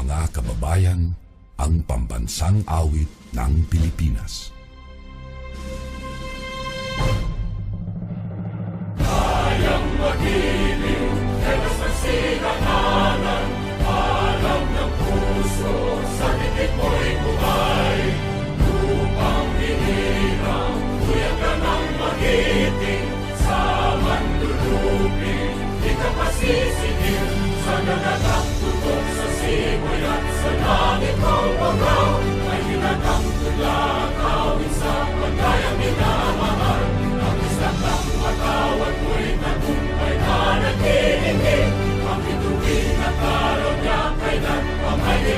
mga kababayan, ang pambansang awit ng Pilipinas. Kayang magiliw, helos ng silanganan, alam ng puso, sa titik mo'y buhay. Lupang hinirang, kuya ka ng magiting, sa manlulupin, di ka pasisigil, sa nagatak tutok sa simoy at sa langit mong pangaw, ay hinatang tulad, awit sa pagkayang minamahal, ang isang ng matawad mo'y tagumpay na naghihingi, ang bituin at araw niya kailan, ang may di